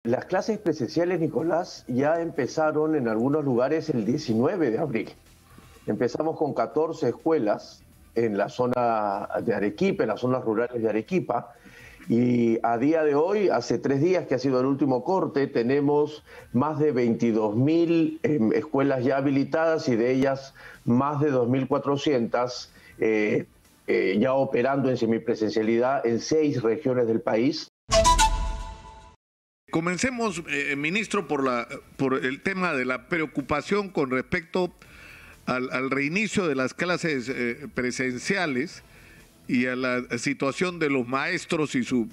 Las clases presenciales, Nicolás, ya empezaron en algunos lugares el 19 de abril. Empezamos con 14 escuelas en la zona de Arequipa, en las zonas rurales de Arequipa, y a día de hoy, hace 3 días que ha sido el último corte, tenemos más de 22.000 escuelas ya habilitadas y de ellas más de 2.400 ya operando en semipresencialidad en 6 regiones del país. Comencemos, ministro, por el tema de la preocupación con respecto al reinicio de las clases presenciales y a la situación de los maestros y su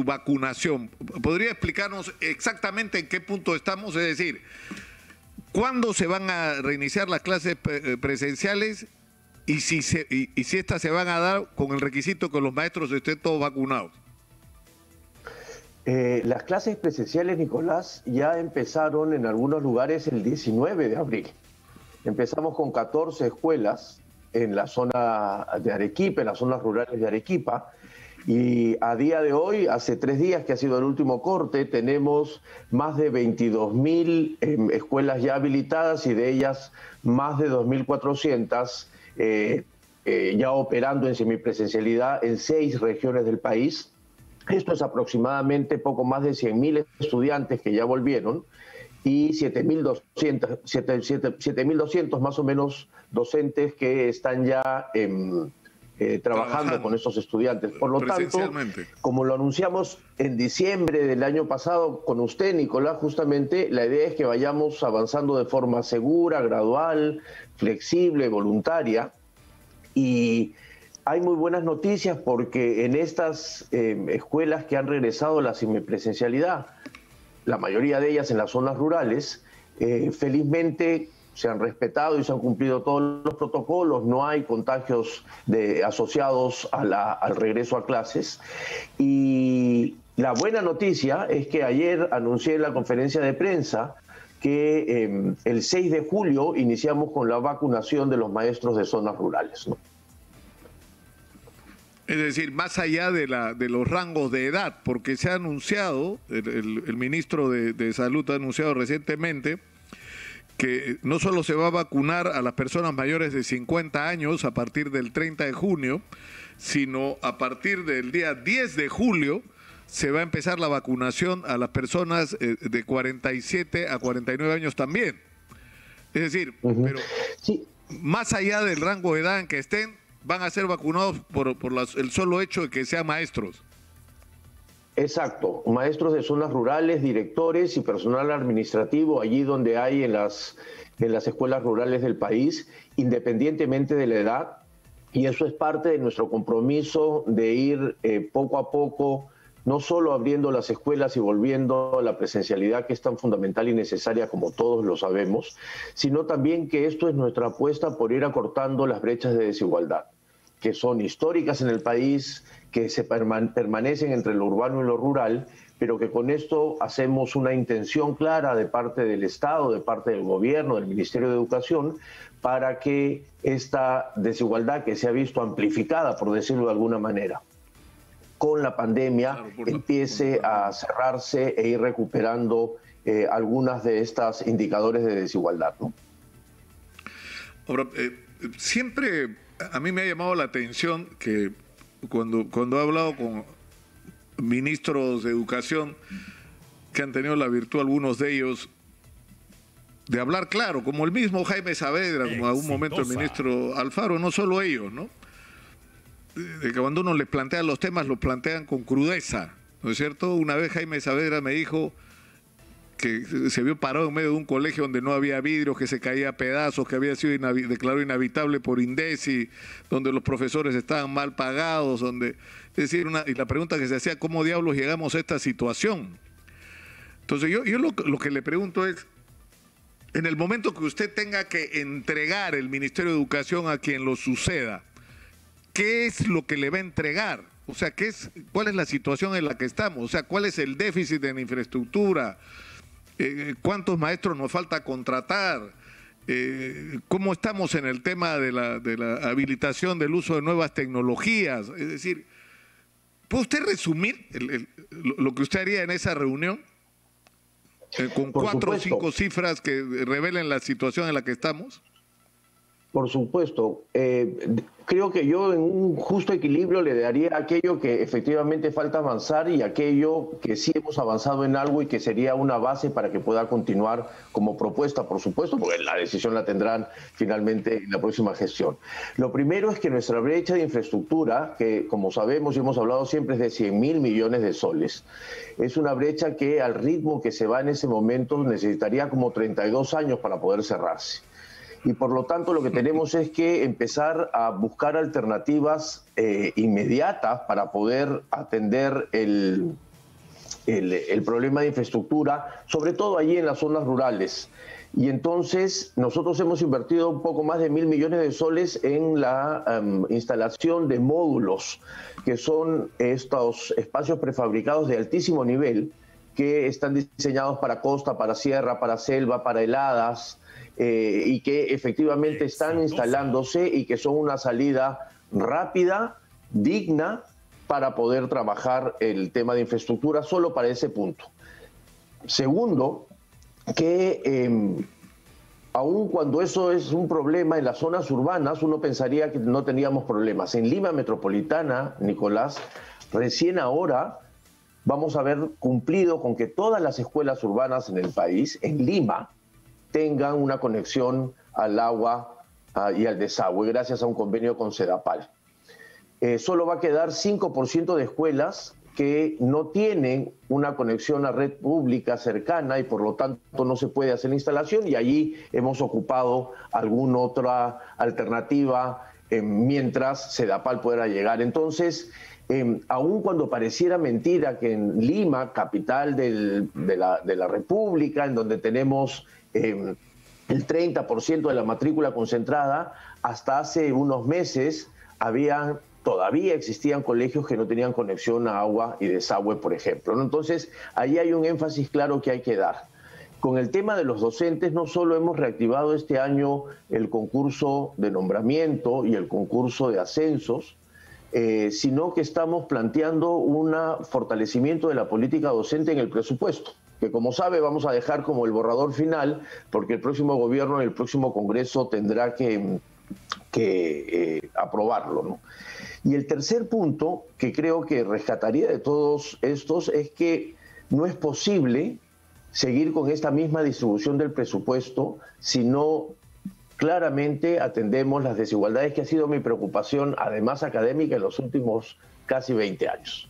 vacunación. ¿Podría explicarnos exactamente en qué punto estamos? Es decir, ¿cuándo se van a reiniciar las clases presenciales y si estas se van a dar con el requisito que los maestros estén todos vacunados? Las clases presenciales, Nicolás, ya empezaron en algunos lugares el 19 de abril. Empezamos con 14 escuelas en la zona de Arequipa, en las zonas rurales de Arequipa, y a día de hoy, hace 3 días que ha sido el último corte, tenemos más de 22.000 escuelas ya habilitadas y de ellas más de 2.400 ya operando en semipresencialidad en 6 regiones del país. Esto es aproximadamente poco más de 100.000 estudiantes que ya volvieron y 7.200 más o menos docentes que están ya trabajando con estos estudiantes. Por lo tanto, como lo anunciamos en diciembre del año pasado con usted, Nicolás, justamente la idea es que vayamos avanzando de forma segura, gradual, flexible, voluntaria. Y hay muy buenas noticias porque en estas escuelas que han regresado a la semipresencialidad, la mayoría de ellas en las zonas rurales, felizmente se han respetado y se han cumplido todos los protocolos, no hay contagios asociados al regreso a clases. Y la buena noticia es que ayer anuncié en la conferencia de prensa que el 6 de julio iniciamos con la vacunación de los maestros de zonas rurales, ¿no? Es decir, más allá de los rangos de edad, porque se ha anunciado, el ministro de Salud ha anunciado recientemente que no solo se va a vacunar a las personas mayores de 50 años a partir del 30 de junio, sino a partir del día 10 de julio se va a empezar la vacunación a las personas de 47 a 49 años también. Es decir, pero sí, más allá del rango de edad en que estén, van a ser vacunados por el solo hecho de que sean maestros. Exacto, maestros de zonas rurales, directores y personal administrativo allí donde hay en las escuelas rurales del país, independientemente de la edad, y eso es parte de nuestro compromiso de ir poco a poco, no solo abriendo las escuelas y volviendo a la presencialidad que es tan fundamental y necesaria como todos lo sabemos, sino también que esto es nuestra apuesta por ir acortando las brechas de desigualdad, que son históricas en el país, que se permanecen entre lo urbano y lo rural, pero que con esto hacemos una intención clara de parte del Estado, de parte del Gobierno, del Ministerio de Educación, para que esta desigualdad que se ha visto amplificada, por decirlo de alguna manera, con la pandemia, empiece a cerrarse e ir recuperando algunas de estas indicadores de desigualdad, ¿no? Ahora, siempre a mí me ha llamado la atención que cuando he hablado con ministros de educación que han tenido la virtud, algunos de ellos, de hablar claro, como el mismo Jaime Saavedra, como en algún momento el ministro Alfaro, no solo ellos, ¿no? De que cuando uno les plantea los temas, los plantean con crudeza, ¿no es cierto? Una vez Jaime Saavedra me dijo que se vio parado en medio de un colegio donde no había vidrios, que se caía a pedazos, que había sido declarado inhabitable por INDECI, donde los profesores estaban mal pagados, donde, es decir, y la pregunta que se hacía, ¿cómo diablos llegamos a esta situación? Entonces yo lo que le pregunto es, en el momento que usted tenga que entregar el Ministerio de Educación a quien lo suceda, ¿qué es lo que le va a entregar? O sea, ¿cuál es la situación en la que estamos? O sea, ¿cuál es el déficit en infraestructura? ¿Cuántos maestros nos falta contratar? ¿Cómo estamos en el tema de la habilitación del uso de nuevas tecnologías? Es decir, ¿puede usted resumir lo que usted haría en esa reunión? con Por 4 o supuesto. 5 cifras que revelen la situación en la que estamos? Por supuesto. Creo que yo en un justo equilibrio le daría aquello que efectivamente falta avanzar y aquello que sí hemos avanzado en algo y que sería una base para que pueda continuar como propuesta, por supuesto, porque la decisión la tendrán finalmente en la próxima gestión. Lo primero es que nuestra brecha de infraestructura, que como sabemos y hemos hablado siempre es de 100.000 millones de soles, es una brecha que al ritmo que se va en ese momento necesitaría como 32 años para poder cerrarse. Y por lo tanto lo que tenemos es que empezar a buscar alternativas inmediatas para poder atender el problema de infraestructura, sobre todo allí en las zonas rurales. Y entonces nosotros hemos invertido un poco más de 1.000 millones de soles en la instalación de módulos, que son estos espacios prefabricados de altísimo nivel, que están diseñados para costa, para sierra, para selva, para heladas, y que efectivamente están instalándose y que son una salida rápida, digna, para poder trabajar el tema de infraestructura solo para ese punto. Segundo, que aun cuando eso es un problema en las zonas urbanas, uno pensaría que no teníamos problemas. En Lima Metropolitana, Nicolás, recién ahora vamos a haber cumplido con que todas las escuelas urbanas en el país, en Lima, tengan una conexión al agua y al desagüe gracias a un convenio con Sedapal. Solo va a quedar 5% de escuelas que no tienen una conexión a red pública cercana y por lo tanto no se puede hacer la instalación, y allí hemos ocupado alguna otra alternativa mientras Sedapal pueda llegar. Entonces, aun cuando pareciera mentira que en Lima, capital de la República, en donde tenemos el 30% de la matrícula concentrada, hasta hace unos meses todavía existían colegios que no tenían conexión a agua y desagüe, por ejemplo, ¿no? Entonces, ahí hay un énfasis claro que hay que dar. Con el tema de los docentes, no solo hemos reactivado este año el concurso de nombramiento y el concurso de ascensos, sino que estamos planteando un fortalecimiento de la política docente en el presupuesto, que como sabe vamos a dejar como el borrador final, porque el próximo gobierno, el próximo Congreso tendrá que aprobarlo, ¿no? Y el tercer punto que creo que rescataría de todos estos es que no es posible seguir con esta misma distribución del presupuesto si no claramente atendemos las desigualdades, que ha sido mi preocupación, además académica, en los últimos casi 20 años.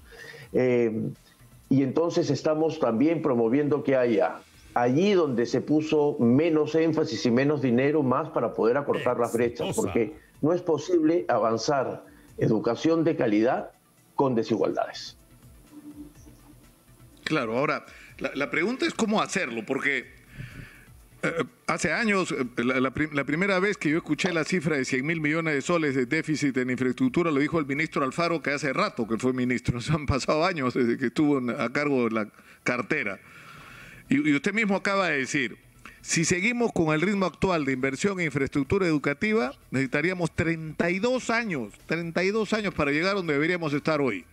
Y entonces estamos también promoviendo que haya allí donde se puso menos énfasis y menos dinero, más para poder acortar las brechas, porque no es posible avanzar educación de calidad con desigualdades. Claro, ahora, la pregunta es cómo hacerlo, porque hace años, la primera vez que yo escuché la cifra de 100.000 millones de soles de déficit en infraestructura, lo dijo el ministro Alfaro, que hace rato que fue ministro. Se han pasado años desde que estuvo a cargo de la cartera. Y usted mismo acaba de decir, si seguimos con el ritmo actual de inversión en infraestructura educativa, necesitaríamos 32 años para llegar donde deberíamos estar hoy.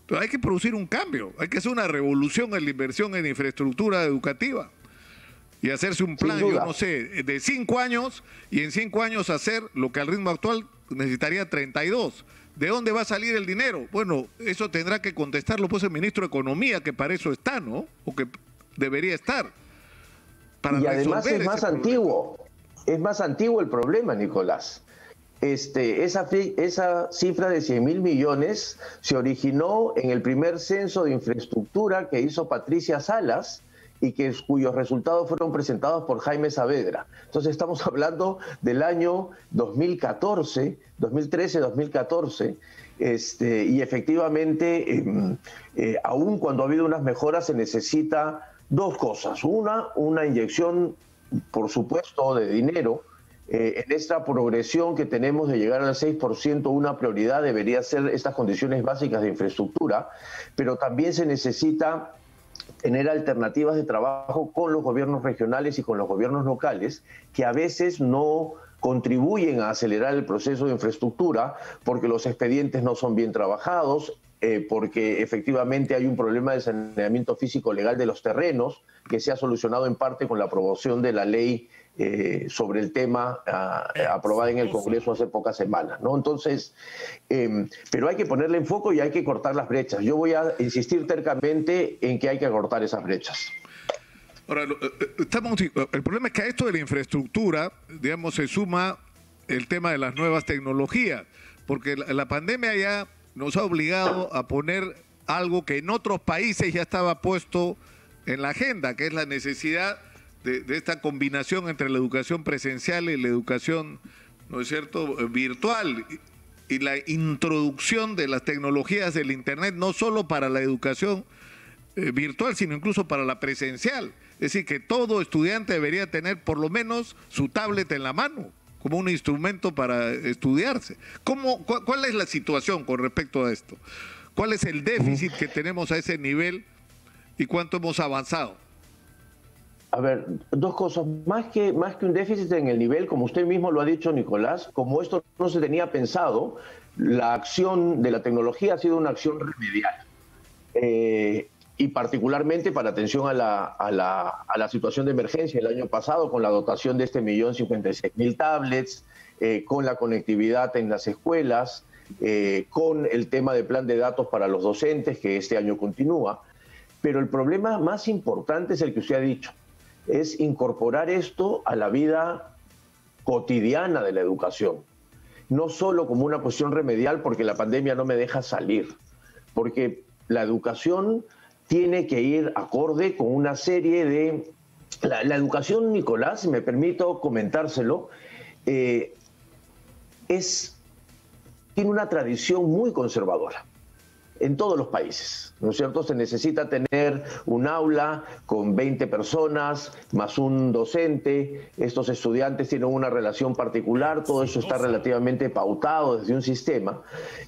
Pero hay que producir un cambio, hay que hacer una revolución en la inversión en infraestructura educativa y hacerse un plan, yo no sé, de 5 años, y en 5 años hacer lo que al ritmo actual necesitaría 32. ¿De dónde va a salir el dinero? Bueno, eso tendrá que contestarlo pues el ministro de Economía, que para eso está, ¿no? O que debería estar. Y además es más antiguo, es más antiguo el problema, Nicolás. Esa cifra de 100.000 millones se originó en el primer censo de infraestructura que hizo Patricia Salas y cuyos resultados fueron presentados por Jaime Saavedra. Entonces estamos hablando del año 2014, 2013, 2014, y efectivamente, aun cuando ha habido unas mejoras, se necesita dos cosas. Una inyección, por supuesto, de dinero. En esta progresión que tenemos de llegar al 6%, una prioridad debería ser estas condiciones básicas de infraestructura, pero también se necesita tener alternativas de trabajo con los gobiernos regionales y con los gobiernos locales, que a veces no contribuyen a acelerar el proceso de infraestructura porque los expedientes no son bien trabajados, porque efectivamente hay un problema de saneamiento físico legal de los terrenos que se ha solucionado en parte con la aprobación de la ley sobre el tema aprobada en el Congreso hace pocas semanas, ¿no? Entonces, pero hay que ponerle en foco y hay que cortar las brechas. Yo voy a insistir tercamente en que hay que cortar esas brechas. Ahora, el problema es que a esto de la infraestructura, digamos, se suma el tema de las nuevas tecnologías, porque la pandemia ya nos ha obligado a poner algo que en otros países ya estaba puesto en la agenda, que es la necesidad de esta combinación entre la educación presencial y la educación, ¿no es cierto?, virtual, y la introducción de las tecnologías del Internet, no solo para la educación virtual, sino incluso para la presencial. Es decir, que todo estudiante debería tener por lo menos su tablet en la mano, como un instrumento para estudiarse. ¿Cuál es la situación con respecto a esto? ¿Cuál es el déficit que tenemos a ese nivel y cuánto hemos avanzado? A ver, dos cosas. Más que un déficit en el nivel, como usted mismo lo ha dicho, Nicolás, como esto no se tenía pensado, la acción de la tecnología ha sido una acción remedial. Y particularmente para atención a la situación de emergencia el año pasado, con la dotación de 1.056.000 tablets, con la conectividad en las escuelas, con el tema de plan de datos para los docentes, que este año continúa. Pero el problema más importante es el que usted ha dicho, es incorporar esto a la vida cotidiana de la educación. No solo como una cuestión remedial porque la pandemia no me deja salir, porque la educación tiene que ir acorde con una serie de... La educación, Nicolás, si me permito comentárselo, tiene una tradición muy conservadora en todos los países, ¿no es cierto? Se necesita tener un aula con 20 personas, más un docente, estos estudiantes tienen una relación particular, todo eso está relativamente pautado desde un sistema,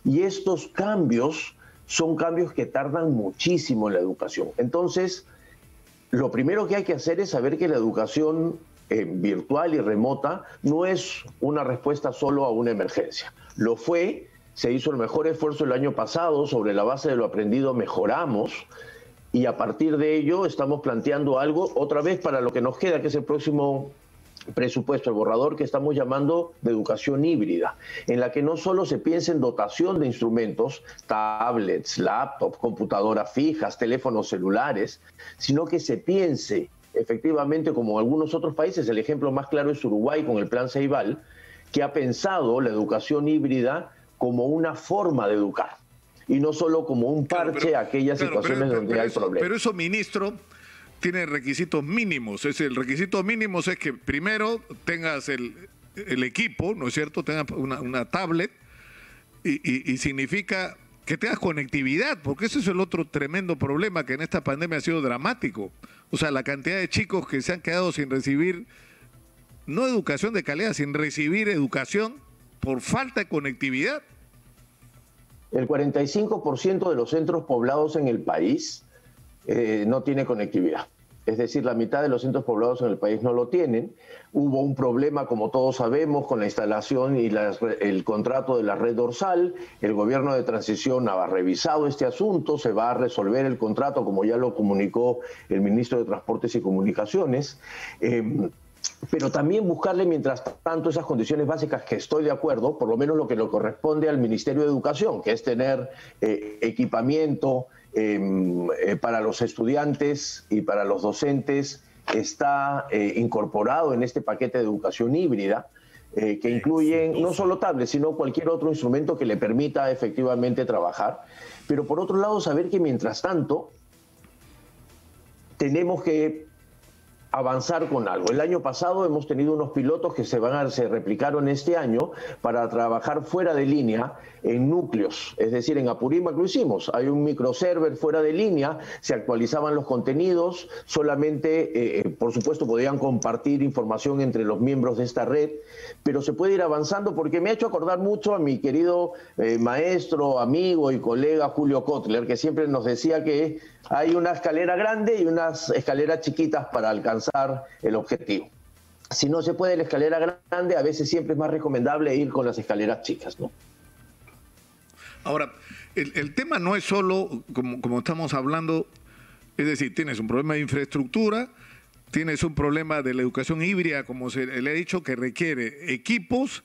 y estos cambios son cambios que tardan muchísimo en la educación. Entonces, lo primero que hay que hacer es saber que la educación virtual y remota no es una respuesta solo a una emergencia. Lo fue, se hizo el mejor esfuerzo el año pasado, sobre la base de lo aprendido mejoramos, y a partir de ello estamos planteando algo, otra vez para lo que nos queda, que es el próximo presupuesto, el borrador que estamos llamando de educación híbrida, en la que no solo se piensa en dotación de instrumentos, tablets, laptops, computadoras fijas, teléfonos celulares, sino que se piense efectivamente, como en algunos otros países, el ejemplo más claro es Uruguay con el Plan Ceibal, que ha pensado la educación híbrida como una forma de educar y no solo como un parche a aquellas situaciones donde hay problemas. Pero eso, ministro, tiene requisitos mínimos. El requisito mínimo es que primero tengas el equipo, ¿no es cierto? Tengas una tablet y significa que tengas conectividad, porque ese es el otro tremendo problema que en esta pandemia ha sido dramático. O sea, la cantidad de chicos que se han quedado sin recibir, no educación de calidad, sin recibir educación por falta de conectividad. El 45% de los centros poblados en el país no tiene conectividad. Es decir, la mitad de los centros poblados en el país no lo tienen. Hubo un problema, como todos sabemos, con la instalación y el contrato de la red dorsal. El gobierno de transición ha revisado este asunto, se va a resolver el contrato, como ya lo comunicó el ministro de Transportes y Comunicaciones. Pero también buscarle, mientras tanto, esas condiciones básicas que estoy de acuerdo, por lo menos lo que le corresponde al Ministerio de Educación, que es tener equipamiento para los estudiantes y para los docentes, está incorporado en este paquete de educación híbrida, que incluyen no solo tablets, sino cualquier otro instrumento que le permita efectivamente trabajar. Pero por otro lado, saber que mientras tanto tenemos que avanzar con algo. El año pasado hemos tenido unos pilotos que se replicaron este año para trabajar fuera de línea en núcleos, es decir, en Apurímac lo hicimos. Hay un microserver fuera de línea, se actualizaban los contenidos, solamente, por supuesto, podían compartir información entre los miembros de esta red, pero se puede ir avanzando porque me ha hecho acordar mucho a mi querido maestro, amigo y colega Julio Kotler, que siempre nos decía que hay una escalera grande y unas escaleras chiquitas para alcanzar el objetivo. Si no se puede la escalera grande, a veces siempre es más recomendable ir con las escaleras chicas, ¿no? Ahora, el tema no es solo, como estamos hablando, es decir, tienes un problema de infraestructura, tienes un problema de la educación híbrida, como se le ha dicho, que requiere equipos,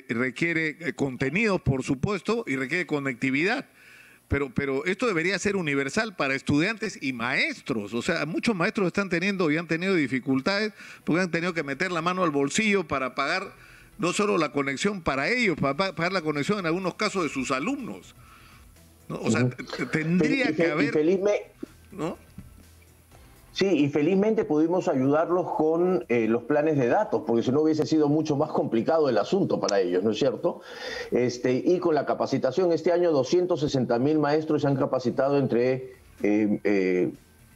requiere contenidos, por supuesto, y requiere conectividad. Pero esto debería ser universal para estudiantes y maestros. O sea, muchos maestros están teniendo y han tenido dificultades porque han tenido que meter la mano al bolsillo para pagar no solo la conexión para ellos, para pagar la conexión en algunos casos de sus alumnos, ¿no? O sea, tendría que haber... ¿no? Sí, y felizmente pudimos ayudarlos con los planes de datos, porque si no hubiese sido mucho más complicado el asunto para ellos, ¿no es cierto? Y con la capacitación, este año 260.000 maestros se han capacitado entre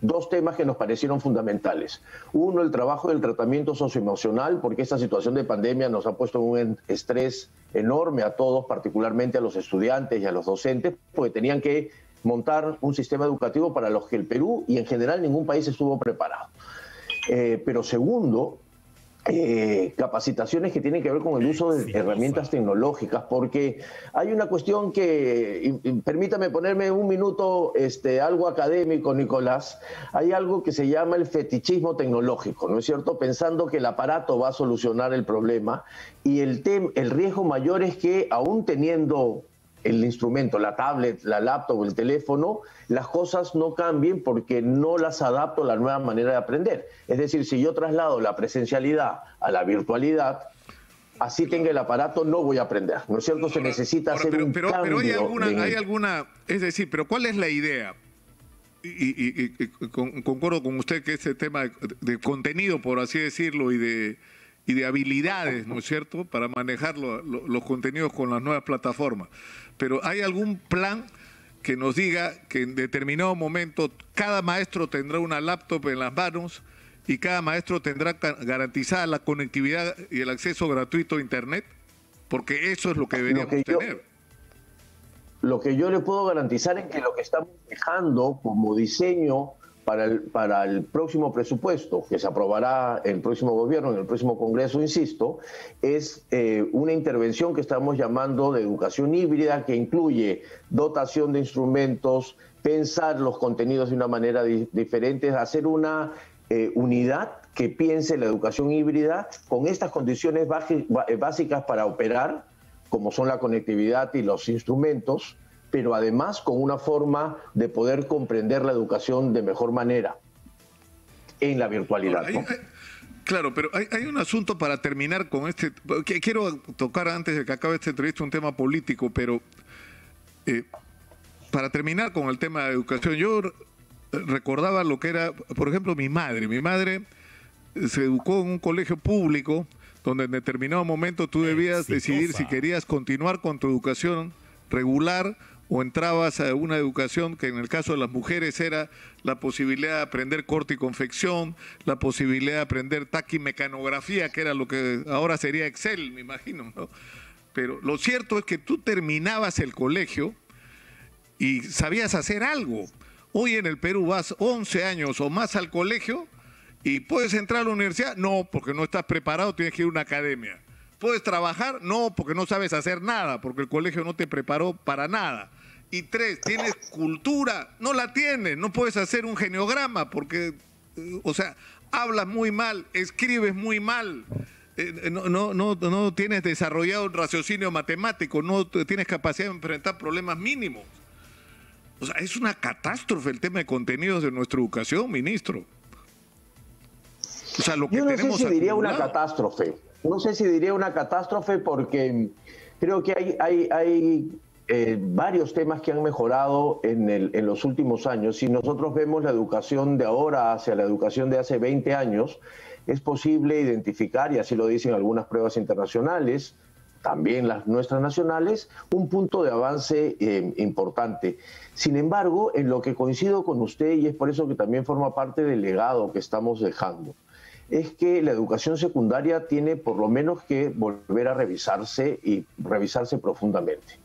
dos temas que nos parecieron fundamentales. Uno, el trabajo del tratamiento socioemocional, porque esta situación de pandemia nos ha puesto un estrés enorme a todos, particularmente a los estudiantes y a los docentes, porque tenían que montar un sistema educativo para los que el Perú y en general ningún país estuvo preparado. Pero segundo, capacitaciones que tienen que ver con el uso de herramientas tecnológicas, porque hay una cuestión que, permítame ponerme un minuto algo académico, Nicolás, hay algo que se llama el fetichismo tecnológico, ¿no es cierto? Pensando que el aparato va a solucionar el problema, y el riesgo mayor es que aún teniendo el instrumento, la tablet, la laptop o el teléfono, las cosas no cambien porque no las adapto a la nueva manera de aprender. Es decir, si yo traslado la presencialidad a la virtualidad, así tenga el aparato, no voy a aprender, ¿no es cierto? Se necesita hacer un cambio. Pero hay alguna, es decir, pero ¿cuál es la idea? Y concuerdo con usted que ese tema de contenido, por así decirlo, y de habilidades, ¿no es cierto?, para manejar los contenidos con las nuevas plataformas. Pero ¿hay algún plan que nos diga que en determinado momento cada maestro tendrá una laptop en las manos y cada maestro tendrá garantizada la conectividad y el acceso gratuito a Internet? Porque eso es lo que deberíamos tener. Lo que yo le puedo garantizar es que lo que estamos dejando como diseño para el próximo presupuesto, que se aprobará en el próximo gobierno, en el próximo Congreso, insisto, es una intervención que estamos llamando de educación híbrida, que incluye dotación de instrumentos, pensar los contenidos de una manera diferente, hacer una unidad que piense la educación híbrida con estas condiciones básicas para operar, como son la conectividad y los instrumentos, pero además con una forma de poder comprender la educación de mejor manera en la virtualidad, ¿no? Claro, pero hay un asunto para terminar con este, que quiero tocar antes de que acabe esta entrevista un tema político, pero para terminar con el tema de educación, yo recordaba lo que era, por ejemplo, mi madre. Mi madre se educó en un colegio público donde en determinado momento tú debías decidir si querías continuar con tu educación regular o entrabas a una educación que en el caso de las mujeres era la posibilidad de aprender corte y confección, la posibilidad de aprender taquimecanografía, que era lo que ahora sería Excel, me imagino, ¿no? Pero lo cierto es que tú terminabas el colegio y sabías hacer algo. Hoy en el Perú vas 11 años o más al colegio y ¿puedes entrar a la universidad? No, porque no estás preparado, tienes que ir a una academia. ¿Puedes trabajar? No, porque no sabes hacer nada, porque el colegio no te preparó para nada. Y 3, ¿tienes cultura? No la tienes, no puedes hacer un geniograma, porque, o sea, hablas muy mal, escribes muy mal, no tienes desarrollado un raciocinio matemático, no tienes capacidad de enfrentar problemas mínimos. O sea, es una catástrofe el tema de contenidos de nuestra educación, ministro. O sea, lo que yo no tenemos sé si diría acumulado. una catástrofe. No sé si diría una catástrofe porque creo que hay varios temas que han mejorado en los últimos años. Si nosotros vemos la educación de ahora hacia la educación de hace 20 años, es posible identificar, y así lo dicen algunas pruebas internacionales, también las nuestras nacionales, un punto de avance importante. Sin embargo, en lo que coincido con usted, y es por eso que también forma parte del legado que estamos dejando, es que la educación secundaria tiene por lo menos que volver a revisarse y revisarse profundamente.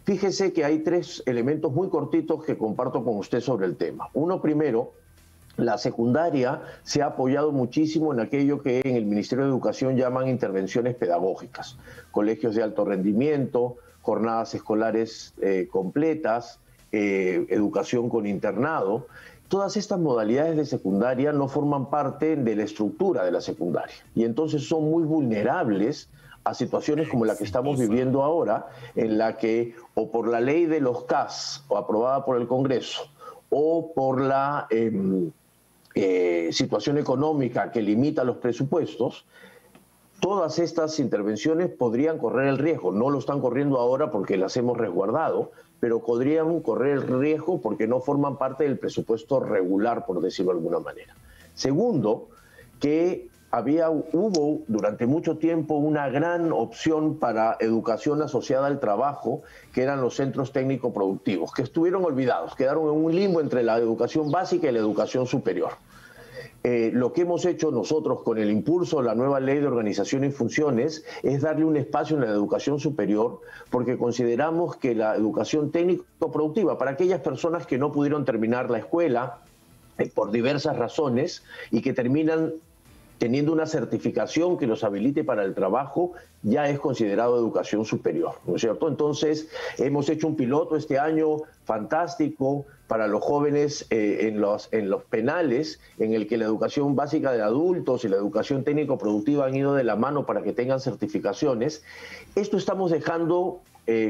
Fíjese que hay 3 elementos muy cortitos que comparto con usted sobre el tema. Uno, primero, la secundaria se ha apoyado muchísimo en aquello que en el Ministerio de Educación llaman intervenciones pedagógicas, colegios de alto rendimiento, jornadas escolares completas, educación con internado. Todas estas modalidades de secundaria no forman parte de la estructura de la secundaria y entonces son muy vulnerables a situaciones como la que estamos viviendo ahora, en la que o por la ley de los CAS o aprobada por el Congreso o por la situación económica que limita los presupuestos, todas estas intervenciones podrían correr el riesgo. No lo están corriendo ahora porque las hemos resguardado, pero podrían correr el riesgo porque no forman parte del presupuesto regular, por decirlo de alguna manera. Segundo, que hubo durante mucho tiempo una gran opción para educación asociada al trabajo, que eran los centros técnico-productivos, que estuvieron olvidados, quedaron en un limbo entre la educación básica y la educación superior. Lo que hemos hecho nosotros con el impulso de la nueva ley de organización y funciones es darle un espacio en la educación superior, porque consideramos que la educación técnico-productiva, para aquellas personas que no pudieron terminar la escuela por diversas razones y que terminan teniendo una certificación que los habilite para el trabajo, ya es considerado educación superior, ¿no es cierto? Entonces, hemos hecho un piloto este año fantástico para los jóvenes en los penales, en el que la educación básica de adultos y la educación técnico-productiva han ido de la mano para que tengan certificaciones. Esto estamos dejando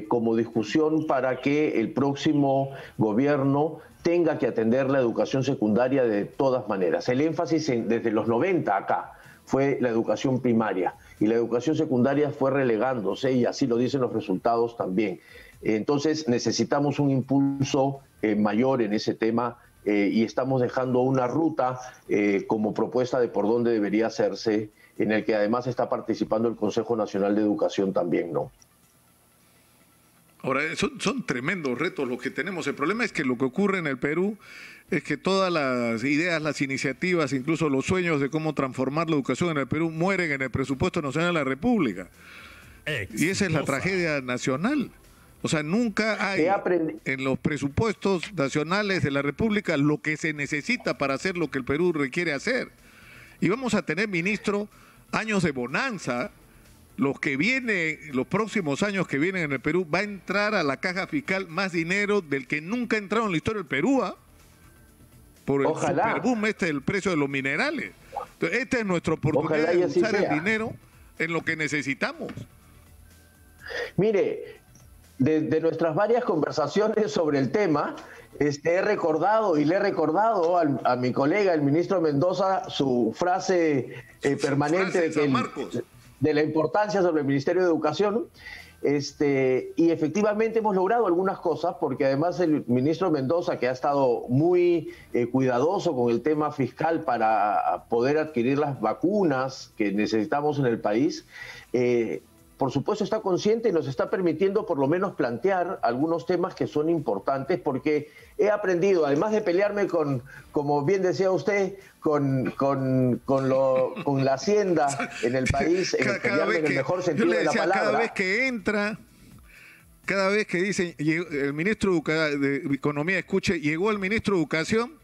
como discusión para que el próximo gobierno tenga que atender la educación secundaria de todas maneras. El énfasis desde los 90 acá fue la educación primaria y la educación secundaria fue relegándose y así lo dicen los resultados también. Entonces necesitamos un impulso mayor en ese tema y estamos dejando una ruta como propuesta de por dónde debería hacerse, en el que además está participando el Consejo Nacional de Educación también, ¿no? Ahora, son tremendos retos los que tenemos. El problema es que lo que ocurre en el Perú es que todas las ideas, las iniciativas, incluso los sueños de cómo transformar la educación en el Perú mueren en el presupuesto nacional de la República. Y esa es la tragedia nacional. O sea, nunca hay en los presupuestos nacionales de la República lo que se necesita para hacer lo que el Perú requiere hacer. Y vamos a tener, ministro, años de bonanza. Los próximos años que vienen en el Perú, va a entrar a la caja fiscal más dinero del que nunca ha entrado en la historia del Perú, por el superboom del precio de los minerales. Entonces, esta es nuestra oportunidad de usar el dinero en lo que necesitamos. Mire, de nuestras varias conversaciones sobre el tema, he recordado y le he recordado a mi colega, el ministro Mendoza, su frase permanente de la importancia sobre el Ministerio de Educación, y efectivamente hemos logrado algunas cosas, porque además el ministro Mendoza, que ha estado muy cuidadoso con el tema fiscal para poder adquirir las vacunas que necesitamos en el país, por supuesto está consciente y nos está permitiendo por lo menos plantear algunos temas que son importantes, porque he aprendido, además de pelearme como bien decía usted, con la hacienda en el país, pelearme en el mejor sentido de la palabra. Cada vez que dicen, el ministro de Economía escuche, llegó el ministro de Educación,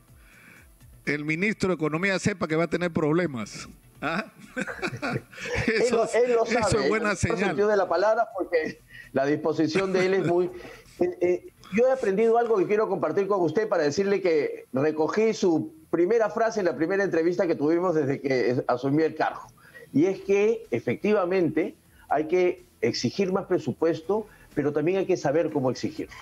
el ministro de Economía sepa que va a tener problemas. Eso es buena señal. En el sentido de la palabra, porque la disposición de él es muy... yo he aprendido algo que quiero compartir con usted para decirle que recogí su primera frase en la primera entrevista que tuvimos desde que asumí el cargo. Y es que efectivamente hay que exigir más presupuesto, pero también hay que saber cómo exigirlo.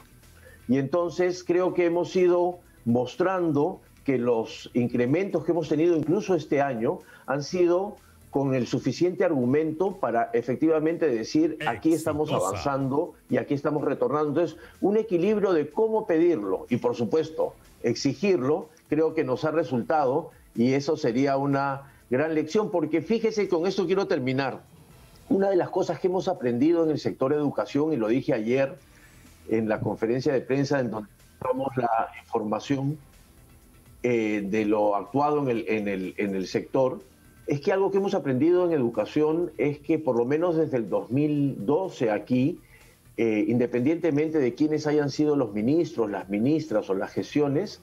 Y entonces creo que hemos ido mostrando que los incrementos que hemos tenido incluso este año han sido con el suficiente argumento para efectivamente decir aquí estamos avanzando y aquí estamos retornando. Entonces, un equilibrio de cómo pedirlo y, por supuesto, exigirlo, creo que nos ha resultado y eso sería una gran lección, porque fíjese, con esto quiero terminar, una de las cosas que hemos aprendido en el sector educación, y lo dije ayer en la conferencia de prensa en donde damos la información de lo actuado en el sector, es que algo que hemos aprendido en educación es que por lo menos desde el 2012 aquí, independientemente de quiénes hayan sido los ministros, las ministras o las gestiones,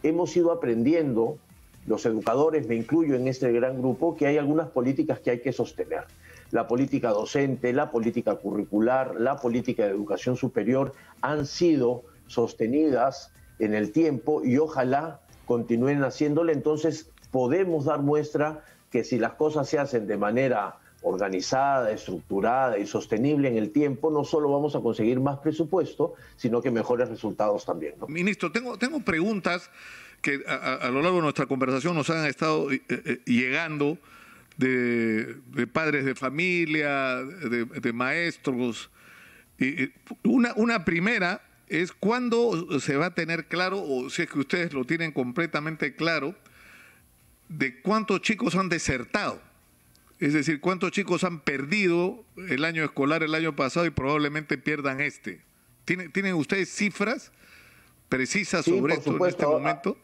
hemos ido aprendiendo, los educadores, me incluyo en este gran grupo, que hay algunas políticas que hay que sostener. la política docente, la política curricular, la política de educación superior han sido sostenidas en el tiempo y ojalá continúen haciéndolo. Entonces podemos dar muestra que si las cosas se hacen de manera organizada, estructurada y sostenible en el tiempo, no solo vamos a conseguir más presupuesto, sino que mejores resultados también, ¿no? Ministro, tengo preguntas que a lo largo de nuestra conversación nos han estado llegando de padres de familia, de maestros. Una primera es cuándo se va a tener claro, o si es que ustedes lo tienen completamente claro, de cuántos chicos han desertado. Es decir, cuántos chicos han perdido el año escolar el año pasado y probablemente pierdan este. ¿Tienen ustedes cifras precisas sobre esto en este momento?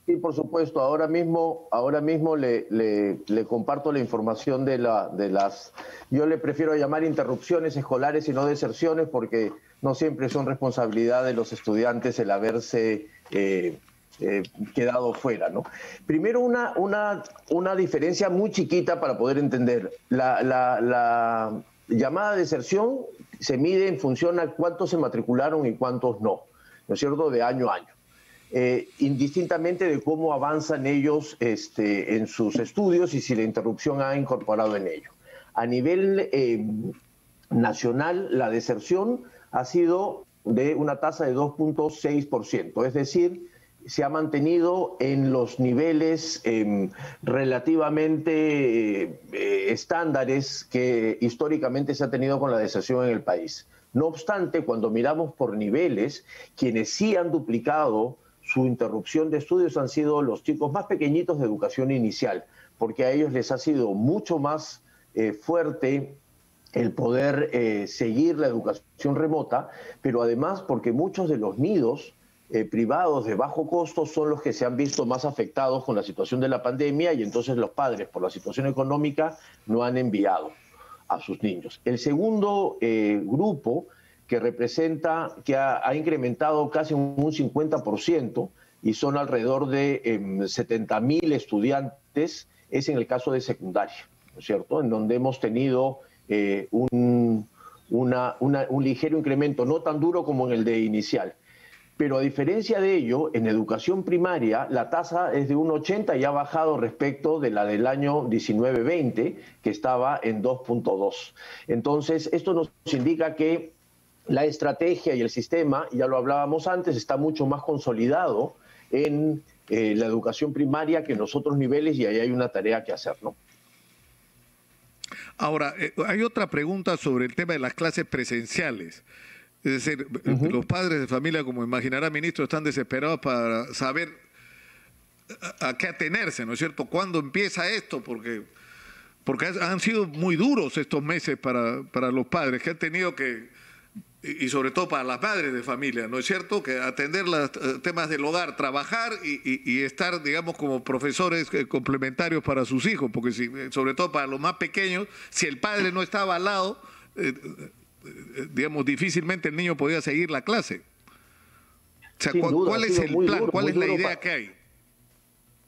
Sí, por supuesto. Ahora mismo le comparto la información de las... Yo le prefiero llamar interrupciones escolares y no deserciones, porque no siempre son responsabilidad de los estudiantes el haberse quedado fuera, ¿no? Primero, una diferencia muy chiquita para poder entender. La llamada deserción se mide en función a cuántos se matricularon y cuántos no es cierto?, de año a año. Indistintamente de cómo avanzan ellos en sus estudios y si la interrupción ha incorporado en ello. A nivel nacional, la deserción ha sido de una tasa de 2.6%, es decir, se ha mantenido en los niveles relativamente estándares que históricamente se ha tenido con la deserción en el país. No obstante, cuando miramos por niveles, quienes sí han duplicado su interrupción de estudios han sido los chicos más pequeñitos de educación inicial, porque a ellos les ha sido mucho más fuerte el poder seguir la educación remota, pero además porque muchos de los nidos privados de bajo costo son los que se han visto más afectados con la situación de la pandemia, y entonces los padres, por la situación económica, no han enviado a sus niños. El segundo grupo que representa, que ha incrementado casi un 50%, y son alrededor de 70.000 estudiantes, es en el caso de secundaria, ¿no es cierto?, en donde hemos tenido un ligero incremento, no tan duro como en el de inicial. Pero a diferencia de ello, en educación primaria la tasa es de 1,80 y ha bajado respecto de la del año 19-20, que estaba en 2.2. Entonces, esto nos indica que la estrategia y el sistema, ya lo hablábamos antes, está mucho más consolidado en la educación primaria que en los otros niveles, y ahí hay una tarea que hacer, ¿no? Ahora, hay otra pregunta sobre el tema de las clases presenciales. Es decir, los padres de familia, como imaginará, ministro, están desesperados para saber a qué atenerse, ¿no es cierto? ¿Cuándo empieza esto? Porque han sido muy duros estos meses para los padres, que han tenido que, y sobre todo para las madres de familia, ¿no es cierto?, que atender los temas del hogar, trabajar y estar, digamos, como profesores complementarios para sus hijos, porque sobre todo para los más pequeños, si el padre no estaba al lado, digamos, difícilmente el niño podía seguir la clase. O sea, ¿cuál es el plan? ¿Cuál es la idea que hay?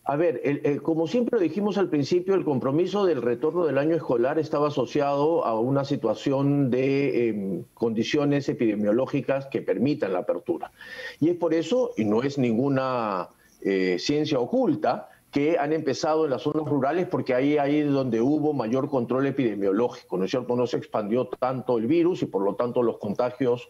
A ver, como siempre dijimos al principio, el compromiso del retorno del año escolar estaba asociado a una situación de condiciones epidemiológicas que permitan la apertura. Y es por eso, y no es ninguna ciencia oculta, que han empezado en las zonas rurales, porque ahí es donde hubo mayor control epidemiológico, ¿no es cierto? No se expandió tanto el virus y por lo tanto los contagios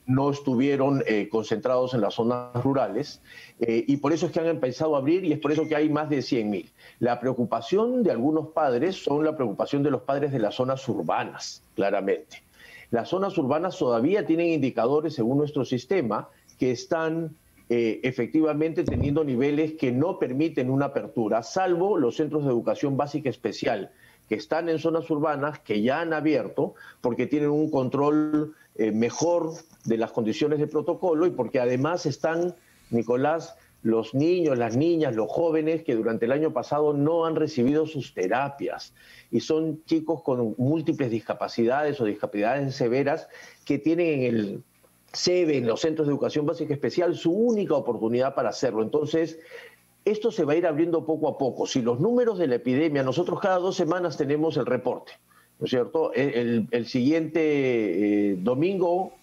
no estuvieron concentrados en las zonas rurales, y por eso es que han empezado a abrir, y es por eso que hay más de 100.000. La preocupación de algunos padres son la preocupación de los padres de las zonas urbanas, claramente. Las zonas urbanas todavía tienen indicadores, según nuestro sistema, que están efectivamente teniendo niveles que no permiten una apertura, salvo los centros de educación básica especial, que están en zonas urbanas, que ya han abierto, porque tienen un control mejor de las condiciones de protocolo, y porque además están, Nicolás, los niños, las niñas, los jóvenes que durante el año pasado no han recibido sus terapias, y son chicos con múltiples discapacidades o discapacidades severas que tienen en el SEBE, en los centros de educación básica especial, su única oportunidad para hacerlo. Entonces, esto se va a ir abriendo poco a poco. Si los números de la epidemia, nosotros cada 2 semanas tenemos el reporte ¿no es cierto? El siguiente domingo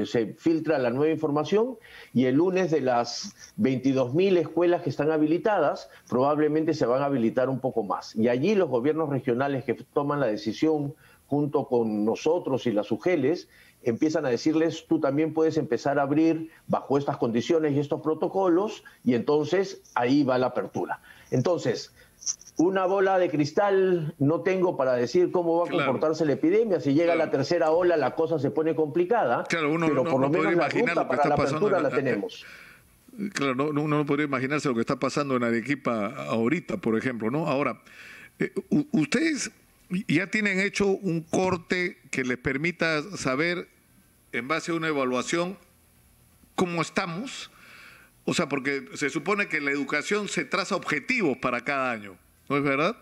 se filtra la nueva información y el lunes de las 22.000 escuelas que están habilitadas, probablemente se van a habilitar un poco más. Y allí los gobiernos regionales que toman la decisión junto con nosotros y las UGELes, empiezan a decirles, tú también puedes empezar a abrir bajo estas condiciones y estos protocolos, y entonces ahí va la apertura. Entonces, una bola de cristal no tengo para decir cómo va a comportarse la epidemia. Si llega la tercera ola, la cosa se pone complicada, claro, uno pero no, por lo no menos la imaginar ruta lo que para está la pasando apertura la tenemos. Claro, uno no podría imaginarse lo que está pasando en Arequipa ahorita, por ejemplo, ¿no? Ahora, ustedes ya tienen hecho un corte que les permita saber, en base a una evaluación, cómo estamos. O sea, porque se supone que la educación se traza objetivos para cada año, ¿no es verdad?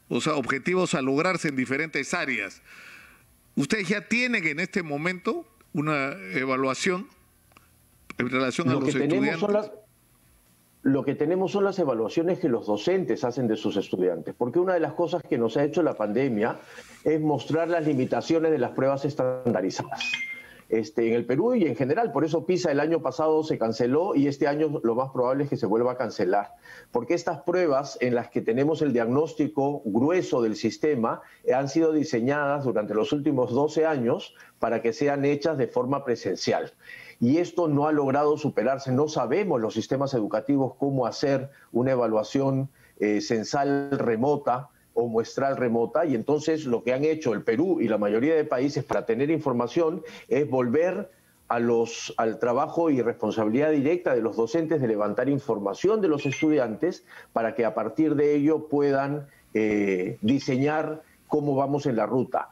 O sea, objetivos a lograrse en diferentes áreas. ¿Ustedes ya tienen en este momento una evaluación en relación a los estudiantes? Lo que tenemos son las evaluaciones que los docentes hacen de sus estudiantes, porque una de las cosas que nos ha hecho la pandemia es mostrar las limitaciones de las pruebas estandarizadas. En el Perú y en general, por eso PISA el año pasado se canceló y este año lo más probable es que se vuelva a cancelar, porque estas pruebas en las que tenemos el diagnóstico grueso del sistema han sido diseñadas durante los últimos 12 años para que sean hechas de forma presencial. Y esto no ha logrado superarse, no sabemos los sistemas educativos cómo hacer una evaluación censal remota o muestral remota, y entonces lo que han hecho el Perú y la mayoría de países para tener información es volver al trabajo y responsabilidad directa de los docentes de levantar información de los estudiantes para que a partir de ello puedan diseñar cómo vamos en la ruta.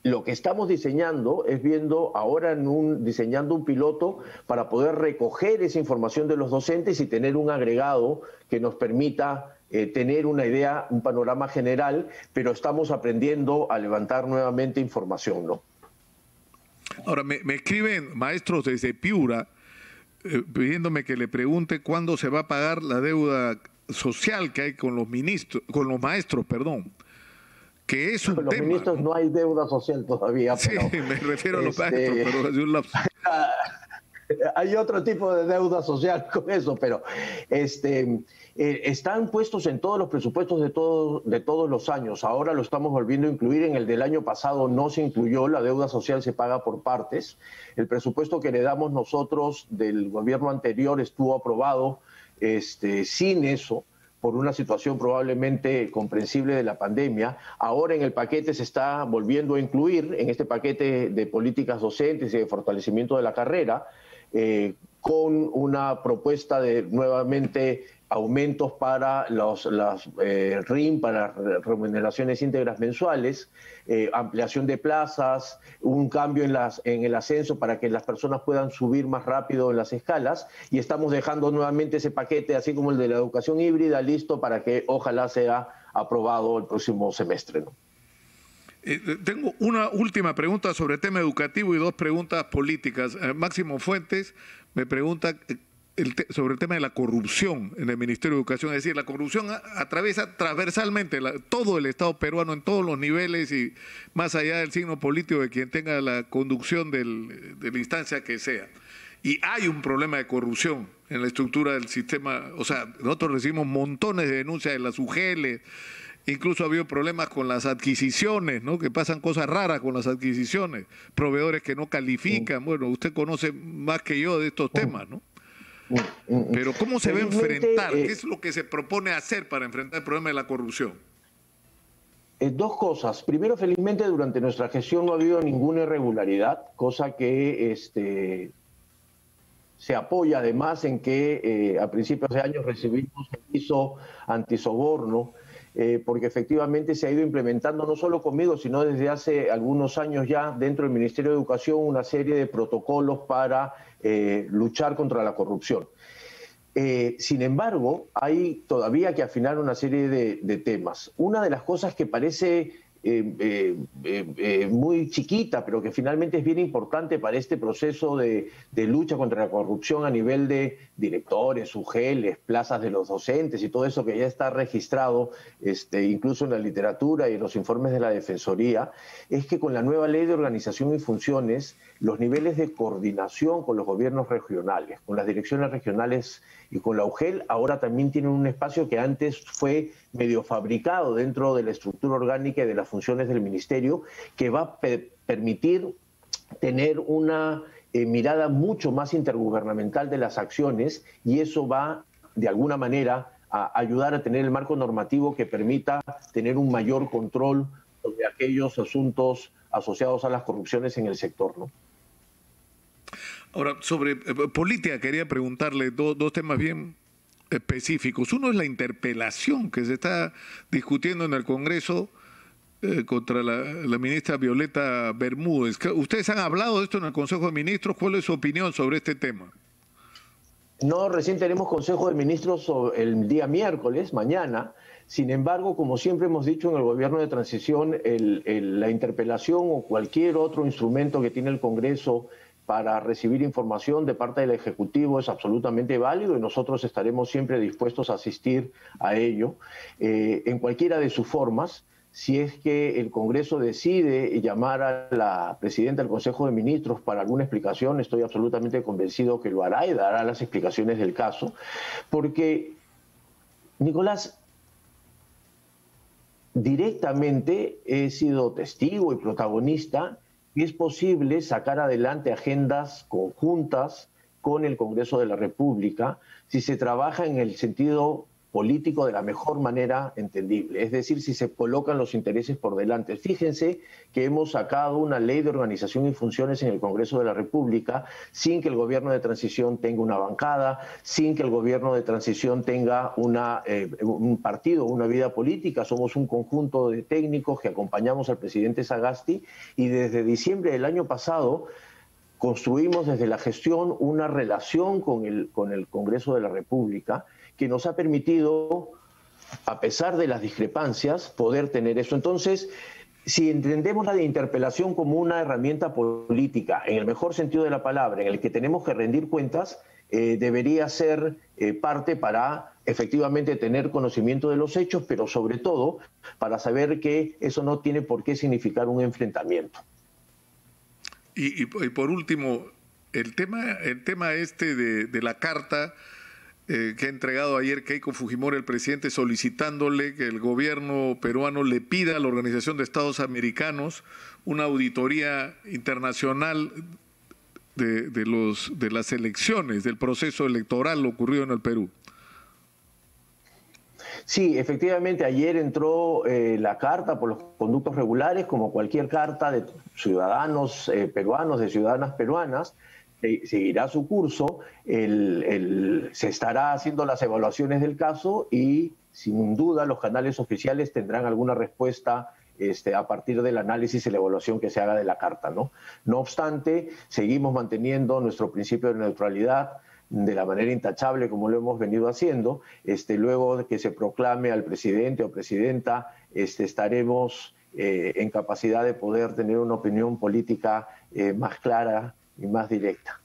Lo que estamos diseñando es diseñando un piloto para poder recoger esa información de los docentes y tener un agregado que nos permita tener una idea, un panorama general, pero estamos aprendiendo a levantar nuevamente información, ¿no? Ahora, me escriben maestros desde Piura pidiéndome que le pregunte cuándo se va a pagar la deuda social que hay con los maestros, que es un tema. Con los ministros no hay deuda social todavía. Sí, pero, me refiero a los maestros, pero es un lapso. Hay otro tipo de deuda social con eso, pero están puestos en todos los presupuestos de todos los años. Ahora lo estamos volviendo a incluir. En el del año pasado no se incluyó, la deuda social se paga por partes. El presupuesto que heredamos nosotros del gobierno anterior estuvo aprobado sin eso, por una situación probablemente comprensible de la pandemia. Ahora en el paquete se está volviendo a incluir, en este paquete de políticas docentes y de fortalecimiento de la carrera, con una propuesta de nuevamente aumentos para las RIM, para remuneraciones íntegras mensuales, ampliación de plazas, un cambio en el ascenso para que las personas puedan subir más rápido en las escalas, y estamos dejando nuevamente ese paquete, así como el de la educación híbrida, listo para que ojalá sea aprobado el próximo semestre, ¿no? Tengo una última pregunta sobre el tema educativo y dos preguntas políticas. Máximo Fuentes me pregunta sobre el tema de la corrupción en el Ministerio de Educación. Es decir, la corrupción atraviesa transversalmente todo el Estado peruano en todos los niveles y más allá del signo político de quien tenga la conducción de la instancia que sea. Y hay un problema de corrupción en la estructura del sistema. O sea, nosotros recibimos montones de denuncias de las UGELes. Incluso ha habido problemas con las adquisiciones, ¿no? Que pasan cosas raras con las adquisiciones, proveedores que no califican. Bueno, usted conoce más que yo de estos temas, ¿no? Pero ¿cómo se va a enfrentar? ¿Qué es lo que se propone hacer para enfrentar el problema de la corrupción? Dos cosas. Primero, felizmente durante nuestra gestión no ha habido ninguna irregularidad, cosa que se apoya además en que a principios de año recibimos aviso antisoborno, porque efectivamente se ha ido implementando, no solo conmigo, sino desde hace algunos años ya dentro del Ministerio de Educación, una serie de protocolos para luchar contra la corrupción. Sin embargo, hay todavía que afinar una serie de temas. Una de las cosas que parece muy chiquita, pero que finalmente es bien importante para este proceso de lucha contra la corrupción a nivel de directores, UGELes, plazas de los docentes y todo eso que ya está registrado, incluso en la literatura y en los informes de la Defensoría, es que con la nueva ley de organización y funciones, los niveles de coordinación con los gobiernos regionales, con las direcciones regionales y con la UGEL, ahora también tienen un espacio que antes fue medio fabricado dentro de la estructura orgánica y de las funciones del ministerio, que va a permitir tener una mirada mucho más intergubernamental de las acciones, y eso va, de alguna manera, a ayudar a tener el marco normativo que permita tener un mayor control sobre aquellos asuntos asociados a las corrupciones en el sector, ¿no? Ahora, sobre política, quería preguntarle dos temas bien específicos. Uno es la interpelación que se está discutiendo en el Congreso contra la ministra Violeta Bermúdez. ¿Ustedes han hablado de esto en el Consejo de Ministros? ¿Cuál es su opinión sobre este tema? No, recién tenemos Consejo de Ministros el día miércoles, mañana. Sin embargo, como siempre hemos dicho en el gobierno de transición, la interpelación o cualquier otro instrumento que tiene el Congreso para recibir información de parte del Ejecutivo es absolutamente válido, y nosotros estaremos siempre dispuestos a asistir a ello en cualquiera de sus formas. Si es que el Congreso decide llamar a la presidenta del Consejo de Ministros para alguna explicación, estoy absolutamente convencido que lo hará y dará las explicaciones del caso, porque, Nicolás, directamente he sido testigo y protagonista y es posible sacar adelante agendas conjuntas con el Congreso de la República si se trabaja en el sentido político de la mejor manera entendible, es decir, si se colocan los intereses por delante. Fíjense que hemos sacado una ley de organización y funciones en el Congreso de la República sin que el gobierno de transición tenga una bancada, sin que el gobierno de transición tenga un partido, una vida política. Somos un conjunto de técnicos que acompañamos al presidente Sagasti, y desde diciembre del año pasado construimos desde la gestión una relación con el Congreso de la República que nos ha permitido, a pesar de las discrepancias, poder tener eso. Entonces, si entendemos la interpelación como una herramienta política, en el mejor sentido de la palabra, en el que tenemos que rendir cuentas, debería ser parte para efectivamente tener conocimiento de los hechos, pero sobre todo para saber que eso no tiene por qué significar un enfrentamiento. Y por último, el tema de la carta que ha entregado ayer Keiko Fujimori al presidente, solicitándole que el gobierno peruano le pida a la Organización de Estados Americanos una auditoría internacional de las elecciones, del proceso electoral ocurrido en el Perú. Sí, efectivamente, ayer entró la carta por los conductos regulares, como cualquier carta de ciudadanos peruanos, de ciudadanas peruanas. Seguirá su curso, se estará haciendo las evaluaciones del caso y sin duda los canales oficiales tendrán alguna respuesta a partir del análisis y la evaluación que se haga de la carta, ¿no? No obstante, seguimos manteniendo nuestro principio de neutralidad de la manera intachable como lo hemos venido haciendo. Luego de que se proclame al presidente o presidenta, estaremos en capacidad de poder tener una opinión política más clara y más directa.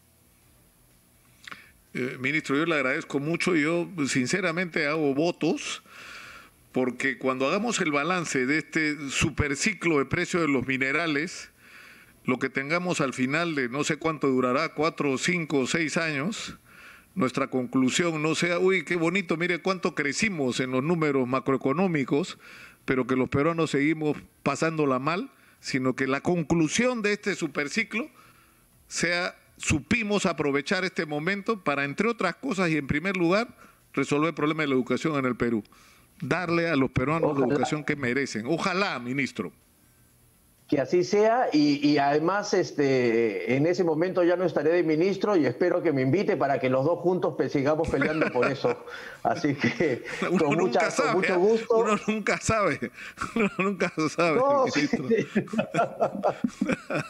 Ministro, yo le agradezco mucho. Yo sinceramente hago votos porque cuando hagamos el balance de este superciclo de precio de los minerales, lo que tengamos al final de no sé cuánto durará, 4, 5, 6 años, nuestra conclusión no sea, uy, qué bonito, mire cuánto crecimos en los números macroeconómicos, pero que los peruanos seguimos pasándola mal, sino que la conclusión de este superciclo sea, supimos aprovechar este momento para, entre otras cosas y en primer lugar, resolver el problema de la educación en el Perú. Darle a los peruanos la educación que merecen. Ojalá, ministro. Que así sea, y además en ese momento ya no estaré de ministro y espero que me invite para que los dos juntos sigamos peleando por eso. Así que con mucho gusto. Uno nunca sabe, uno nunca sabe. No, ministro.